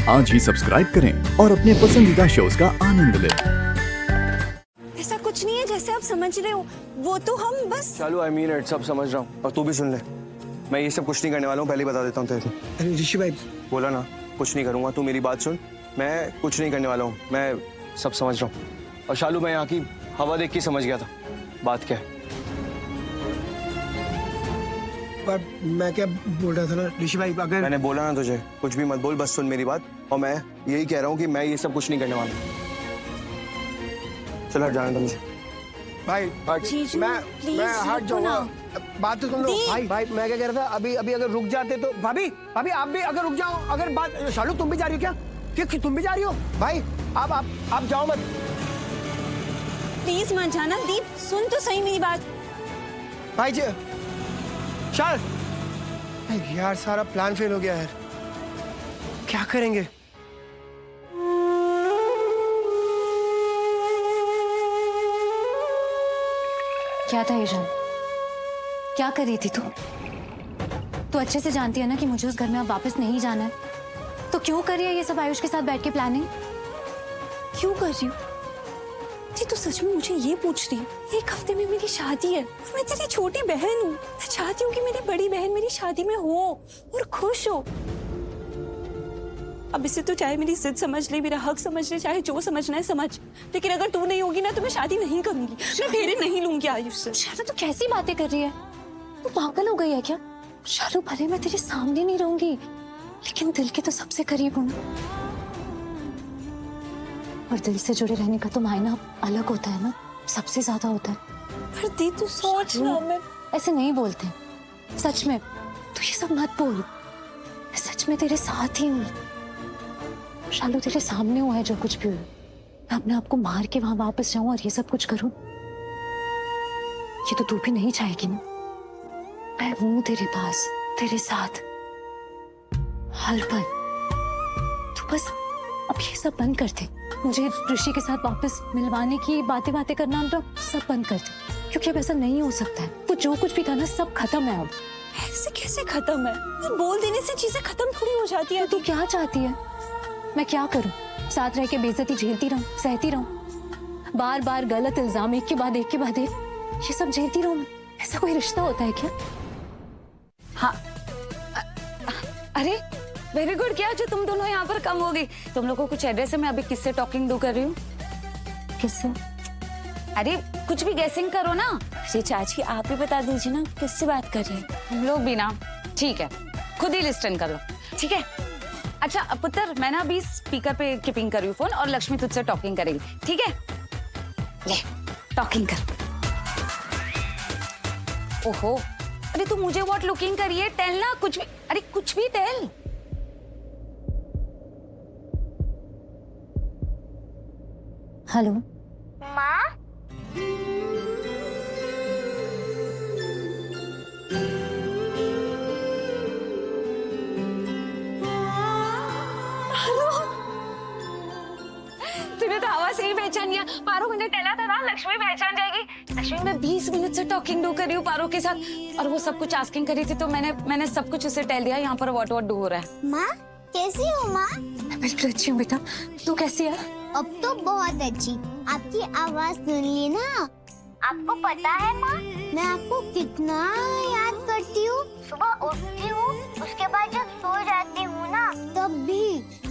आज ही सब्सक्राइब करें और अपने पसंदीदा शोज का आनंद लें। ऐसा कुछ नहीं है जैसे आप समझ रहे हो, वो तो हम बस। चलो आई मीन इट, सब समझ रहा हूँ और तू भी सुन ले। मैं ये सब कुछ नहीं करने वाला हूँ, पहले ही बता देता हूँ तेरे को। अरे ऋषि भाई, बोला ना कुछ नहीं करूँगा, तू मेरी बात सुन। मैं कुछ नहीं करने वाला हूँ, मैं सब समझ रहा हूँ। और शालू, मैं यहाँ की हवा देख के समझ गया था बात क्या है। पर मैं क्या बोल रहा था ना ऋषि भाई, अगर मैंने बोला ना तुझे कुछ भी मत बोल, बस सुन मेरी बात। और मैं यही कह रहा हूँ कि मैं ये सब कुछ नहीं करने वाला। चलो हट जाने दो मुझे। भाई जीजू, मैं प्लीज हट रुको जाऊंगा। ना। बात तो सुन लो भाई, मैं क्या कह रहा था, अभी अगर रुक जाते तो। भाभी आप भी अगर रुक जाओ, अगर बात। शालू तुम भी जा रही हो क्या? क्या तुम भी जा रही हो? भाई आप जाओ मत। प्लीज मत जाना। दीप सुन तो सही मेरी बात। भाई जी शाल, यार सारा प्लान फेल हो गया यार, क्या करेंगे? क्या था ये जान? क्या कर रही थी तू? तू अच्छे से जानती है ना कि मुझे उस घर में अब वापस नहीं जाना है, तो क्यों कर रही है ये सब आयुष के साथ बैठ के प्लानिंग? क्यों कर रही हूँ? जी तू सच में मुझे ये पूछ रही है? एक हफ्ते में मेरी शादी है, मैं तेरी छोटी बहन हूँ। मैं चाहती हूँ कि मेरी बड़ी बहन मेरी शादी में हो और खुश हो। अब इसे तो चाहे मेरी जिद समझ ले, मेरा हक समझ ले, चाहे जो समझना है समझ, लेकिन अगर तू नहीं होगी ना तो मैं शादी नहीं करूंगी। मैं फेरे नहीं लूंगी आयुष से। शालू तू कैसी बातें कर रही है? तू पागल हो गई है क्या? शालू भले मैं तेरे सामने नहीं रहूंगी, लेकिन दिल के तो सबसे करीब हूँ ना। और दिल से जुड़े रहने का तो मायना अलग होता है ना, सबसे ज्यादा होता है। पर दी तू सोच ना, मैं ऐसे नहीं बोलते सच में। तू ये सब मत बोल, मैं सच में तेरे साथ ही हूँ। शालू तेरे सामने हुआ है जो कुछ भी हुआ। मैं अपने आप को मार के वहां वापस जाऊं और ये सब कुछ करूं, ये तो तू भी नहीं चाहेगी ना। मैं हूं तेरे पास, तेरे साथ हर पल। तू बस अब ये सब बंद कर दे। मुझे ऋषि के साथ वापस मिलवाने की बातें करना तो सब बंद कर दे, क्योंकि अब ऐसा नहीं हो सकता है। वो जो कुछ भी था ना सब खत्म है अब। ऐसे कैसे खत्म है? मैं बोल देने से चीजें खत्म थोड़ी हो जाती है। तू क्या चाहती है? मैं क्या करूं? साथ रह के बेइज्जती झेलती रहूं, सहती रहूं, बार बार गलत इल्जाम एक के बाद एक ये सब झेलती रहूं मैं? ऐसा कोई रिश्ता होता है क्या? हाँ अरे वेरी गुड, क्या जो तुम दोनों यहाँ पर कम हो गई। तुम लोगों को कुछ एड्रेस है? मैं अभी किससे टॉकिंग डू कर रही हूँ? किससे? अरे कुछ भी गेसिंग करो ना। अरे चाची आप ही बता दीजिए ना किससे बात कर रहे हैं। हम लोग भी ना, ठीक है खुद ही लिस्टन कर लो, ठीक है। अच्छा पुत्र, मैं ना अभी स्पीकर पे कीपिंग कर रही हूँ फोन, और लक्ष्मी तुझसे टॉकिंग करेगी, ठीक है? ले टॉकिंग कर। ओहो, अरे तू मुझे व्हाट लुकिंग करिए, टेल ना कुछ भी। अरे कुछ भी टेल। हेलो माँ, तूने तो आवाज से ही पहचान लिया। पारो मैंने टेला था ना लक्ष्मी पहचान जाएगी। लक्ष्मी मैं 20 मिनट से टॉकिंग डू कर रही हूँ पारो के साथ, और वो सब कुछ आस्किंग करी थी, तो मैंने सब कुछ उसे टेल दिया यहाँ पर व्हाट डू हो रहा है। माँ कैसी हो माँ? मैं बिल्कुल अच्छी हूँ बेटा, तू कैसी है? अब तो बहुत अच्छी। आपकी आवाज सुन ली ना। आपको पता है माँ, मैं आपको कितना याद करती हूँ। सुबह उठती हूँ, उसके बाद जब सो जाती हूँ ना,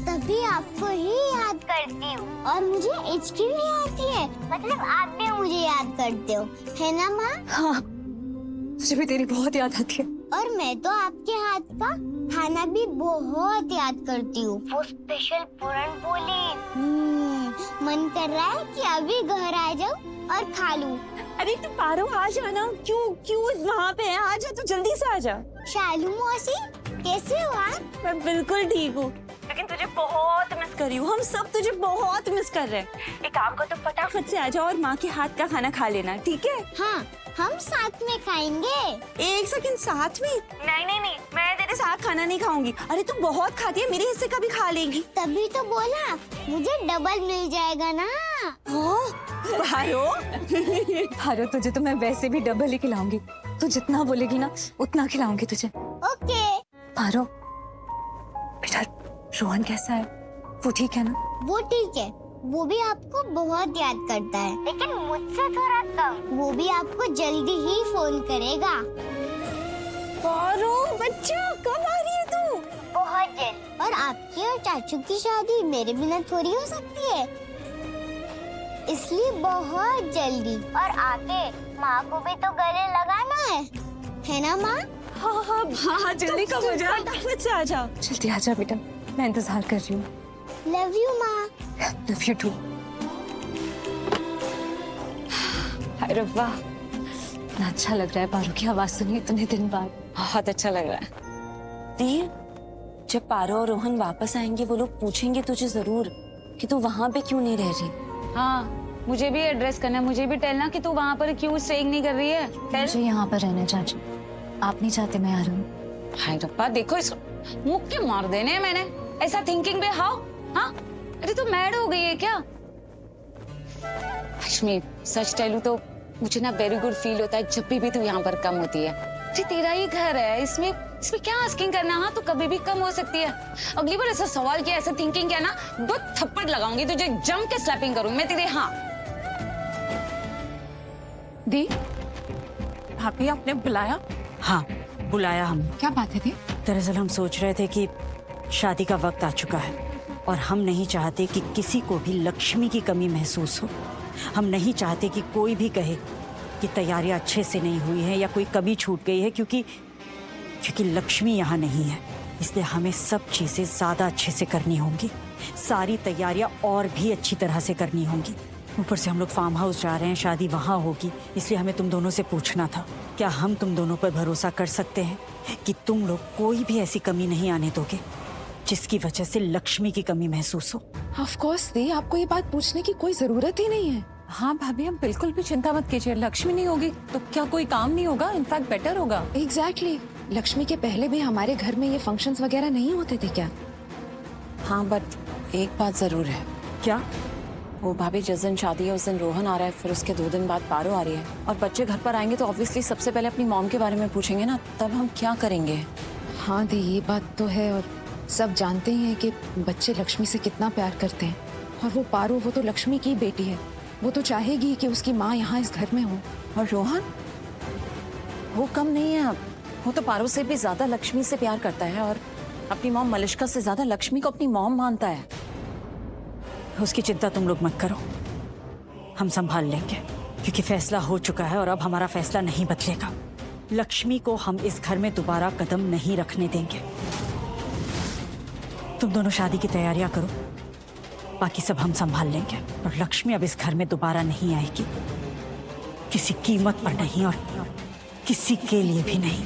तभी आपको ही याद करती हूँ। और मुझे हिचकी भी आती है, मतलब आप भी मुझे याद करते हो, है ना माँ? हाँ, मुझे भी तेरी बहुत याद आती है। और मैं तो आपके हाथ का खाना भी बहुत याद करती हूँ। वो स्पेशल पूरन पोली। मन कर रहा है कि अभी घर आ जाऊँ और खा लूँ। अरे तू पारो आ जाना। क्यों वहाँ पे है? आ जा, तू जल्दी से आ जा। शालू मौसी कैसे हो आप? मैं बिल्कुल ठीक हूँ, लेकिन तुझे बहुत मिस कर रही हूँ। हम सब तुझे बहुत मिस कर रहे हैं। एक काम कर, तो फटाफट से आ जा और माँ के हाथ का खाना खा लेना, ठीक है? हाँ, हम साथ में खाएंगे। एक सेकंड, साथ में? नहीं, मैं तेरे साथ खाना नहीं खाऊंगी। अरे तू बहुत खाती है, मेरे हिस्से का भी खा लेगी। तभी तो बोला मुझे डबल मिल जाएगा ना। भारो तुझे तो मैं वैसे भी डबल ही खिलाऊंगी। तू जितना बोलेगी ना उतना खिलाऊंगी तुझे। ओके। भारो बेटा, रोहन कैसा है? वो ठीक है ना? वो ठीक है, वो भी आपको बहुत याद करता है, लेकिन मुझसे थोड़ा कम। वो भी आपको जल्दी ही फोन करेगा। पारो बच्चा, कब आ रही है तू? बहुत जल्द। और आपकी और चाचू की शादी मेरे बिना थोड़ी हो सकती है, इसलिए बहुत जल्दी। और आके माँ को भी तो गले लगाना है ना माँ? हाँ हाँ हाँ, जल्दी कब हो जा, फटाफट से आ जा। जल्दी आ जा बेटा, मैं इंतजार कर रही हूँ। लव यू माँ। Love you too. हाय रब्बा, इतना अच्छा लग रहा है पारू की आवाज सुनी इतने दिन बाद। बहुत अच्छा लग रहा है। दी, जब पारो और रोहन वापस आएंगे वो लोग पूछेंगे तुझे जरूर कि तू वहाँ पे क्यों नहीं रह रही। हाँ, मुझे भी एड्रेस करना है, मुझे भी टेलना कि तू वहाँ पर क्यों स्टेइंग नहीं कर रही है। मुझे यहाँ पर रहना है चाची, आप नहीं चाहते मैं आ रहा हूँ। हाय रब्बा, देखो इस मुंह के मार देने हैं मैंने, ऐसा थिंकिंग पे हाउ? हाँ, अरे तू मैड हो गई है क्या? लक्ष्मी, सच टेलू तो मुझे ना वेरी गुड फील होता है जब भी तू यहाँ पर कम होती है। जी तेरा ही घर है, इसमें क्या आस्किंग करना। हाँ, तू कभी भी कम हो सकती है। अगली बार ऐसा सवाल किया, ऐसा थिंकिंग किया ना, 2 थप्पड़ लगाऊंगी तुझे, जम के स्लैपिंग करूंगी मैं तेरे। हाँ दी, भाभी आपने बुलाया? हाँ, बुलाया हम। क्या बात है दी? दरअसल हम सोच रहे थे कि शादी का वक्त आ चुका है और हम नहीं चाहते कि किसी को भी लक्ष्मी की कमी महसूस हो। हम नहीं चाहते कि कोई भी कहे कि तैयारियां अच्छे से नहीं हुई है या कोई कमी छूट गई है, क्योंकि लक्ष्मी यहाँ नहीं है। इसलिए हमें सब चीज़ें ज़्यादा अच्छे से करनी होंगी, सारी तैयारियां और भी अच्छी तरह से करनी होंगी। ऊपर से हम लोग फार्म हाउस जा रहे हैं, शादी वहाँ होगी, इसलिए हमें तुम दोनों से पूछना था, क्या हम तुम दोनों पर भरोसा कर सकते हैं कि तुम लोग कोई भी ऐसी कमी नहीं आने दोगे जिसकी वजह से लक्ष्मी की कमी महसूस हो? ऑफ कोर्स दी, आपको ये बात पूछने की कोई जरूरत ही नहीं है। हाँ भाभी, हम बिल्कुल भी चिंता मत कीजिए। लक्ष्मी नहीं होगी तो क्या कोई काम नहीं होगा? इनफैक्ट बेटर होगा। एग्जैक्टली। लक्ष्मी के पहले भी हमारे घर में ये फंक्शंस वगैरह नहीं होते थे क्या? हाँ, बट एक बात जरूर है। क्या? वो भाभी, जिस दिन शादी है उस दिन रोहन आ रहा है, फिर उसके 2 दिन बाद पारो आ रही है, और बच्चे घर पर आएंगे तो ऑब्वियसली सबसे पहले अपनी मॉम के बारे में पूछेंगे ना, तब हम क्या करेंगे? हाँ दी, ये बात तो है, और सब जानते ही हैं कि बच्चे लक्ष्मी से कितना प्यार करते हैं। और वो पारो, वो तो लक्ष्मी की बेटी है, वो तो चाहेगी कि उसकी माँ यहाँ इस घर में हो। और रोहन, वो कम नहीं है, वो तो पारो से भी ज्यादा लक्ष्मी से प्यार करता है, और अपनी मॉम मलिष्का से ज्यादा लक्ष्मी को अपनी मॉम मानता है। उसकी चिंता तुम लोग मत करो, हम संभाल लेंगे, क्योंकि फैसला हो चुका है और अब हमारा फैसला नहीं बदलेगा। लक्ष्मी को हम इस घर में दोबारा कदम नहीं रखने देंगे। तुम दोनों शादी की तैयारियां करो, बाकी सब हम संभाल लेंगे। और लक्ष्मी अब इस घर में दोबारा नहीं आएगी, किसी कीमत पर नहीं और किसी के लिए भी नहीं।